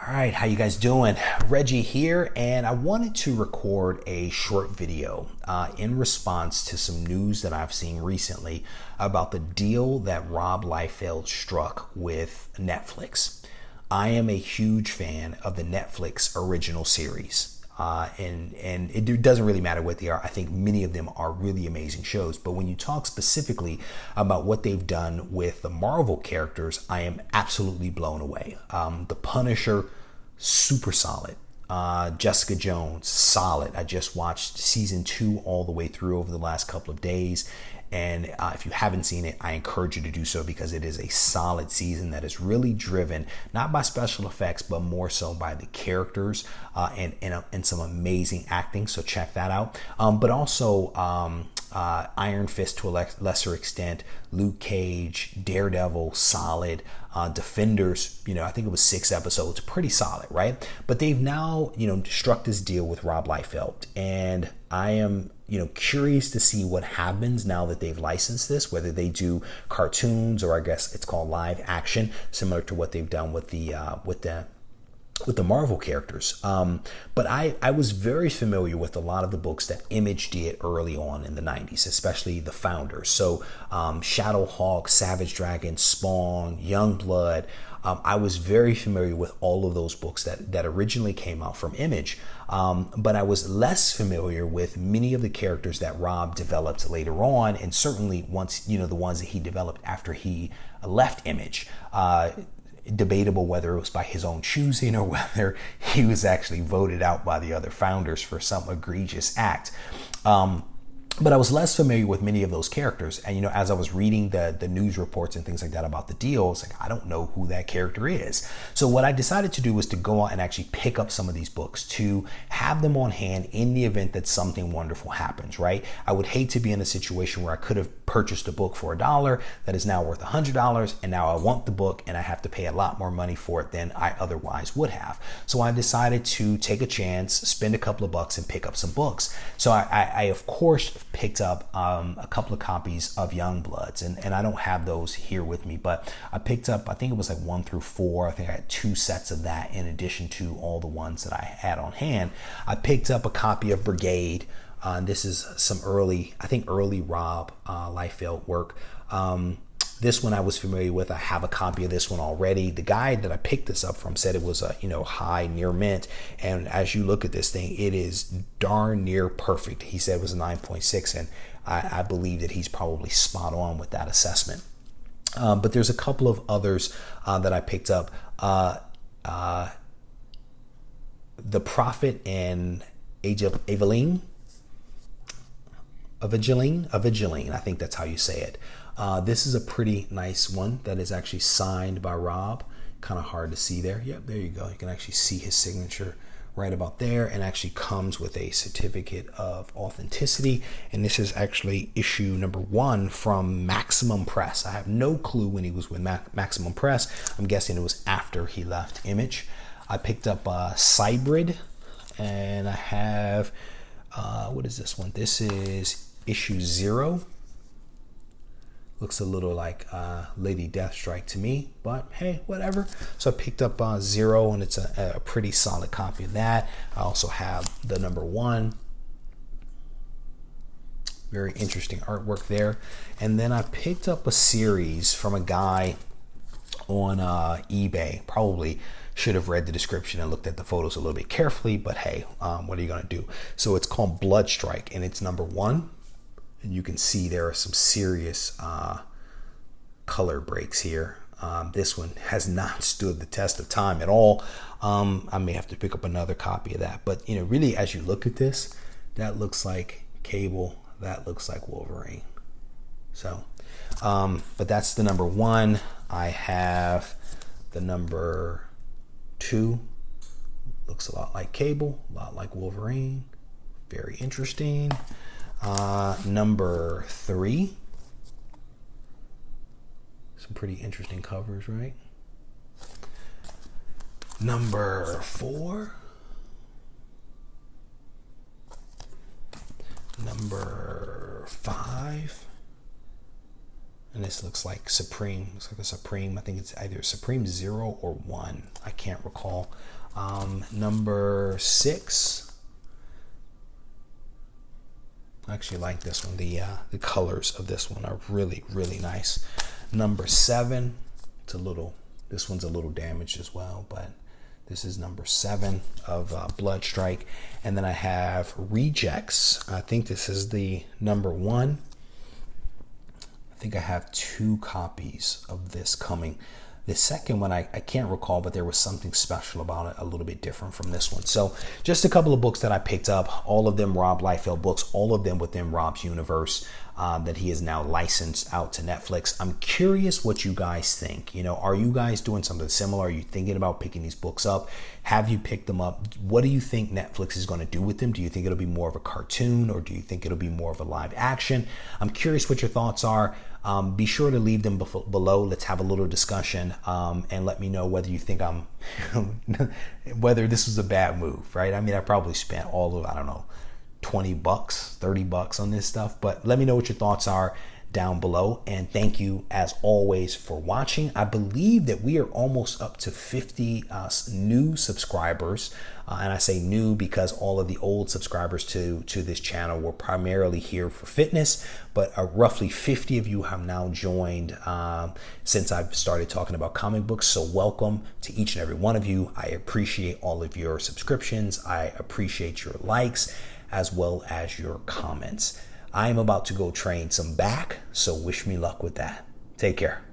All right, how you guys doing? Reggie here, and I wanted to record a short video in response to some news that I've seen recently about the deal that Rob Liefeld struck with Netflix. I am a huge fan of the Netflix original series. And it doesn't really matter what they are. I think many of them are really amazing shows. But when you talk specifically about what they've done with the Marvel characters, I am absolutely blown away. The Punisher, super solid. Jessica Jones, solid. I just watched season 2 all the way through over the last couple of days. And if you haven't seen it, I encourage you to do so because it is a solid season that is really driven not by special effects, but more so by the characters and some amazing acting. So check that out. But also Iron Fist to a lesser extent, Luke Cage, Daredevil, solid. Defenders, I think it was 6 episodes, pretty solid, right? But they've now, struck this deal with Rob Liefeld, and I am, curious to see what happens now that they've licensed this, whether they do cartoons or I guess it's called live action, similar to what they've done with the Marvel characters. But I was very familiar with a lot of the books that Image did early on in the 90s, especially the founders. So Shadowhawk, Savage Dragon, Spawn, Youngblood. I was very familiar with all of those books that originally came out from Image. But I was less familiar with many of the characters that Rob developed later on, and certainly once, the ones that he developed after he left Image. Debatable whether it was by his own choosing or whether he was actually voted out by the other founders for some egregious act. But I was less familiar with many of those characters. And, as I was reading the news reports and things like that about the deal, it's like, I don't know who that character is. So what I decided to do was to go out and actually pick up some of these books to have them on hand in the event that something wonderful happens, right? I would hate to be in a situation where I could have purchased a book for $1 that is now worth $100, and now I want the book and I have to pay a lot more money for it than I otherwise would have. So I decided to take a chance, spend a couple of bucks, and pick up some books. So I of course picked up a couple of copies of Youngbloodz, and I don't have those here with me, but I picked up, I think it was like 1 through 4. I think I had 2 sets of that in addition to all the ones that I had on hand. I picked up a copy of Brigade. This is some early Rob Liefeld work. This one I was familiar with. I have a copy of this one already. The guy that I picked this up from said it was a high near mint, and as you look at this thing, it is darn near perfect. He said it was a 9.6, and I believe that he's probably spot on with that assessment. But there's a couple of others that I picked up. The Prophet and Age of Eveline. Evangeline, I think that's how you say it. This is a pretty nice one that is actually signed by Rob. Kind of hard to see there. Yep, there you go. You can actually see his signature right about there, and actually comes with a certificate of authenticity. And this is actually issue number 1 from Maximum Press. I have no clue when he was with Maximum Press. I'm guessing it was after he left Image. I picked up Cybrid, and I have what is this one? This is issue 0. Looks a little like Lady Deathstrike to me, but hey, whatever. So I picked up 0, and it's a pretty solid copy of that. I also have the number 1. Very interesting artwork there. And then I picked up a series from a guy on eBay. Probably should have read the description and looked at the photos a little bit carefully, but hey, what are you going to do? So it's called Bloodstrike, and it's number 1. And you can see there are some serious color breaks here. This one has not stood the test of time at all. I may have to pick up another copy of that. But, really, as you look at this, that looks like Cable. That looks like Wolverine. So, but that's the number 1. I have the number 2. Looks a lot like Cable, a lot like Wolverine. Very interesting. Number 3. Some pretty interesting covers, right? Number 4. Number 5. And this looks like Supreme. Looks like a Supreme. I think it's either Supreme 0 or 1. I can't recall. Number 6. I actually like this one. The colors of this one are really, really nice. Number 7. This one's a little damaged as well, but this is number 7 of Bloodstrike. And then I have Rejects. I think this is the number 1. I think I have 2 copies of this coming. The second one, I can't recall, but there was something special about it, a little bit different from this one. So just a couple of books that I picked up, all of them Rob Liefeld books, all of them within Rob's universe that he is now licensed out to Netflix. I'm curious what you guys think. You know, are you guys doing something similar? Are you thinking about picking these books up? Have you picked them up? What do you think Netflix is going to do with them? Do you think it'll be more of a cartoon, or do you think it'll be more of a live action? I'm curious what your thoughts are. Be sure to leave them below. Let's have a little discussion and let me know whether you think I'm, whether this was a bad move, right? I mean, I probably spent all of, I don't know, $20, $30 on this stuff, but let me know what your thoughts are down below. And thank you as always for watching. I believe that we are almost up to 50 new subscribers. And I say new because all of the old subscribers to this channel were primarily here for fitness, but roughly 50 of you have now joined since I've started talking about comic books. So welcome to each and every one of you. I appreciate all of your subscriptions. I appreciate your likes as well as your comments. I am about to go train some back, so wish me luck with that. Take care.